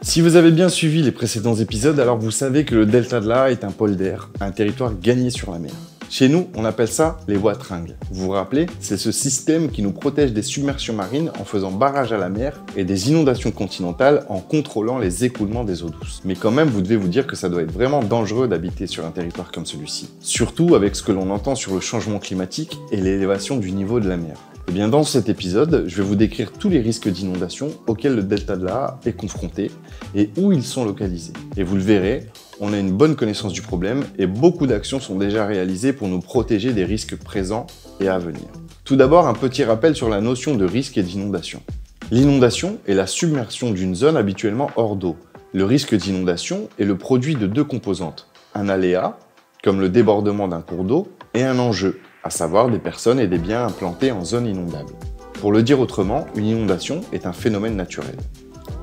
Si vous avez bien suivi les précédents épisodes, alors vous savez que le delta de l'Aa est un polder, un territoire gagné sur la mer. Chez nous, on appelle ça les wateringues. Vous vous rappelez, c'est ce système qui nous protège des submersions marines en faisant barrage à la mer et des inondations continentales en contrôlant les écoulements des eaux douces. Mais quand même, vous devez vous dire que ça doit être vraiment dangereux d'habiter sur un territoire comme celui-ci. Surtout avec ce que l'on entend sur le changement climatique et l'élévation du niveau de la mer. Et bien dans cet épisode, je vais vous décrire tous les risques d'inondation auxquels le delta de l'Aa est confronté et où ils sont localisés. Et vous le verrez, on a une bonne connaissance du problème et beaucoup d'actions sont déjà réalisées pour nous protéger des risques présents et à venir. Tout d'abord, un petit rappel sur la notion de risque et d'inondation. L'inondation est la submersion d'une zone habituellement hors d'eau. Le risque d'inondation est le produit de deux composantes, un aléa, comme le débordement d'un cours d'eau, et un enjeu, à savoir des personnes et des biens implantés en zone inondable. Pour le dire autrement, une inondation est un phénomène naturel.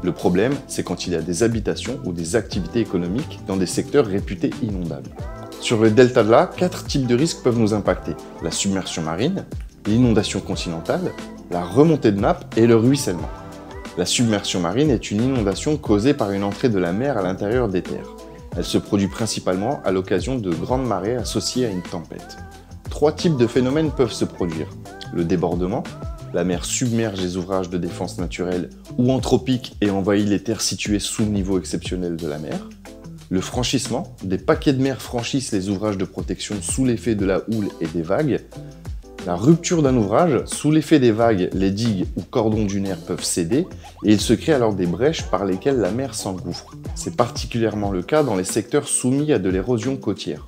Le problème, c'est quand il y a des habitations ou des activités économiques dans des secteurs réputés inondables. Sur le delta de l'Aa, 4 types de risques peuvent nous impacter. La submersion marine, l'inondation continentale, la remontée de nappe et le ruissellement. La submersion marine est une inondation causée par une entrée de la mer à l'intérieur des terres. Elle se produit principalement à l'occasion de grandes marées associées à une tempête. 3 types de phénomènes peuvent se produire. Le débordement, la mer submerge les ouvrages de défense naturelle ou anthropiques et envahit les terres situées sous le niveau exceptionnel de la mer. Le franchissement, des paquets de mer franchissent les ouvrages de protection sous l'effet de la houle et des vagues. La rupture d'un ouvrage, sous l'effet des vagues, les digues ou cordons dunaires peuvent céder et il se crée alors des brèches par lesquelles la mer s'engouffre. C'est particulièrement le cas dans les secteurs soumis à de l'érosion côtière.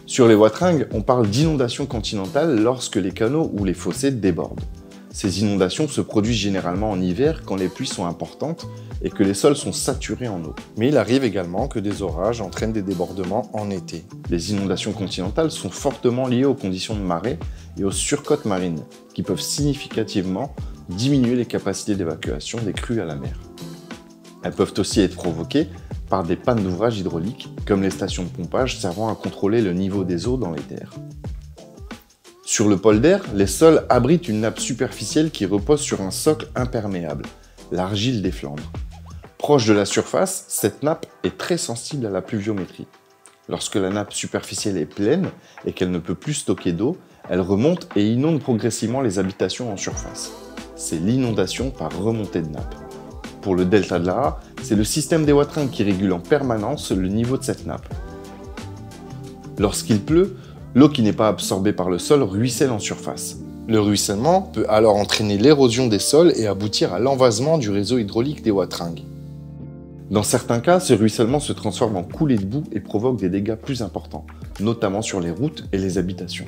Sur les wateringues, on parle d'inondation continentale lorsque les canaux ou les fossés débordent. Ces inondations se produisent généralement en hiver quand les pluies sont importantes et que les sols sont saturés en eau. Mais il arrive également que des orages entraînent des débordements en été. Les inondations continentales sont fortement liées aux conditions de marée et aux surcotes marines, qui peuvent significativement diminuer les capacités d'évacuation des crues à la mer. Elles peuvent aussi être provoquées par des pannes d'ouvrages hydrauliques, comme les stations de pompage servant à contrôler le niveau des eaux dans les terres. Sur le polder, les sols abritent une nappe superficielle qui repose sur un socle imperméable, l'argile des Flandres. Proche de la surface, cette nappe est très sensible à la pluviométrie. Lorsque la nappe superficielle est pleine et qu'elle ne peut plus stocker d'eau, elle remonte et inonde progressivement les habitations en surface. C'est l'inondation par remontée de nappe. Pour le delta de l'Aa, c'est le système des wateringues qui régule en permanence le niveau de cette nappe. Lorsqu'il pleut, l'eau qui n'est pas absorbée par le sol ruisselle en surface. Le ruissellement peut alors entraîner l'érosion des sols et aboutir à l'envasement du réseau hydraulique des wateringues. Dans certains cas, ce ruissellement se transforme en coulée de boue et provoque des dégâts plus importants, notamment sur les routes et les habitations.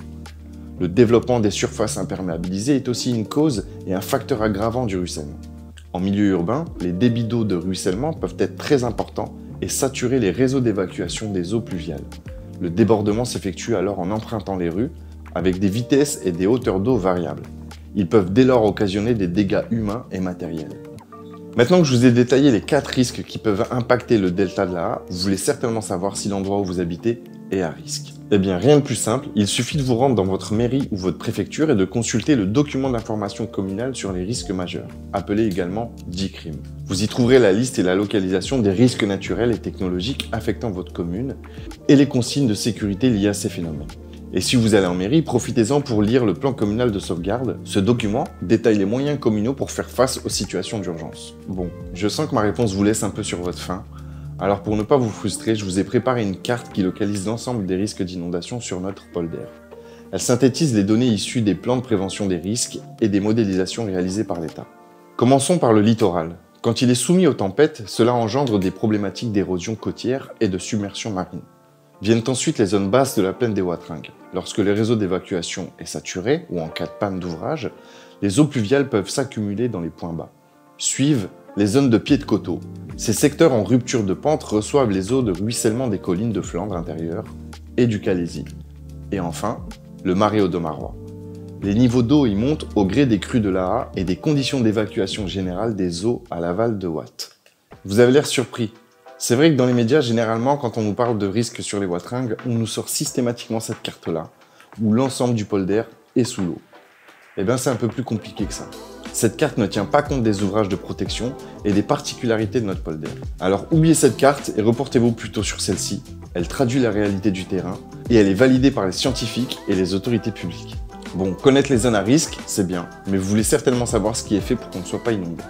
Le développement des surfaces imperméabilisées est aussi une cause et un facteur aggravant du ruissellement. En milieu urbain, les débits d'eau de ruissellement peuvent être très importants et saturer les réseaux d'évacuation des eaux pluviales. Le débordement s'effectue alors en empruntant les rues, avec des vitesses et des hauteurs d'eau variables. Ils peuvent dès lors occasionner des dégâts humains et matériels. Maintenant que je vous ai détaillé les 4 risques qui peuvent impacter le delta de l'Aa, vous voulez certainement savoir si l'endroit où vous habitez est à risque. Eh bien, rien de plus simple, il suffit de vous rendre dans votre mairie ou votre préfecture et de consulter le document d'information communal sur les risques majeurs, appelé également DICRIM. Vous y trouverez la liste et la localisation des risques naturels et technologiques affectant votre commune et les consignes de sécurité liées à ces phénomènes. Et si vous allez en mairie, profitez-en pour lire le plan communal de sauvegarde. Ce document détaille les moyens communaux pour faire face aux situations d'urgence. Bon, je sens que ma réponse vous laisse un peu sur votre faim. Alors pour ne pas vous frustrer, je vous ai préparé une carte qui localise l'ensemble des risques d'inondation sur notre polder. Elle synthétise les données issues des plans de prévention des risques et des modélisations réalisées par l'État. Commençons par le littoral. Quand il est soumis aux tempêtes, cela engendre des problématiques d'érosion côtière et de submersion marine. Viennent ensuite les zones basses de la plaine des wateringues. Lorsque le réseau d'évacuation est saturé ou en cas de panne d'ouvrage, les eaux pluviales peuvent s'accumuler dans les points bas. Suivent les zones de pied de coteau. Ces secteurs en rupture de pente reçoivent les eaux de ruissellement des collines de Flandre intérieure et du Calaisis. Et enfin, le marais audomarois. Les niveaux d'eau y montent au gré des crues de l'Aa et des conditions d'évacuation générale des eaux à l'aval de Watt. Vous avez l'air surpris. C'est vrai que dans les médias, généralement, quand on nous parle de risques sur les wateringues, on nous sort systématiquement cette carte-là, où l'ensemble du polder est sous l'eau. Eh bien, c'est un peu plus compliqué que ça. Cette carte ne tient pas compte des ouvrages de protection et des particularités de notre polder. Alors oubliez cette carte et reportez-vous plutôt sur celle-ci. Elle traduit la réalité du terrain et elle est validée par les scientifiques et les autorités publiques. Bon, connaître les zones à risque, c'est bien, mais vous voulez certainement savoir ce qui est fait pour qu'on ne soit pas inondé.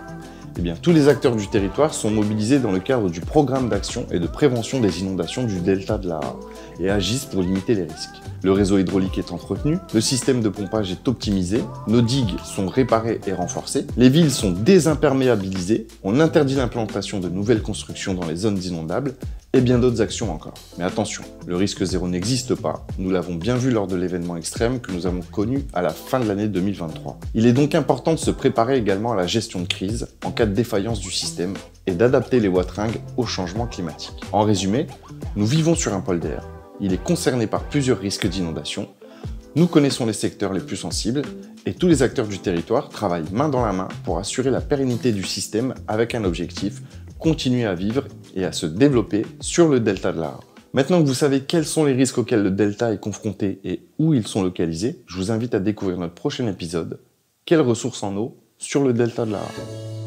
Eh bien, tous les acteurs du territoire sont mobilisés dans le cadre du programme d'action et de prévention des inondations du delta de l'Aa et agissent pour limiter les risques. Le réseau hydraulique est entretenu, le système de pompage est optimisé, nos digues sont réparées et renforcées, les villes sont désimperméabilisées, on interdit l'implantation de nouvelles constructions dans les zones inondables et bien d'autres actions encore. Mais attention, le risque zéro n'existe pas, nous l'avons bien vu lors de l'événement extrême que nous avons connu à la fin de l'année 2023. Il est donc important de se préparer également à la gestion de crise en cas de défaillance du système et d'adapter les wateringues au changement climatique. En résumé, nous vivons sur un polder, il est concerné par plusieurs risques d'inondation, nous connaissons les secteurs les plus sensibles et tous les acteurs du territoire travaillent main dans la main pour assurer la pérennité du système avec un objectif, continuer à vivre et à se développer sur le delta de l'Aa. Maintenant que vous savez quels sont les risques auxquels le delta est confronté et où ils sont localisés, je vous invite à découvrir notre prochain épisode, quelles ressources en eau sur le delta de l'Aa.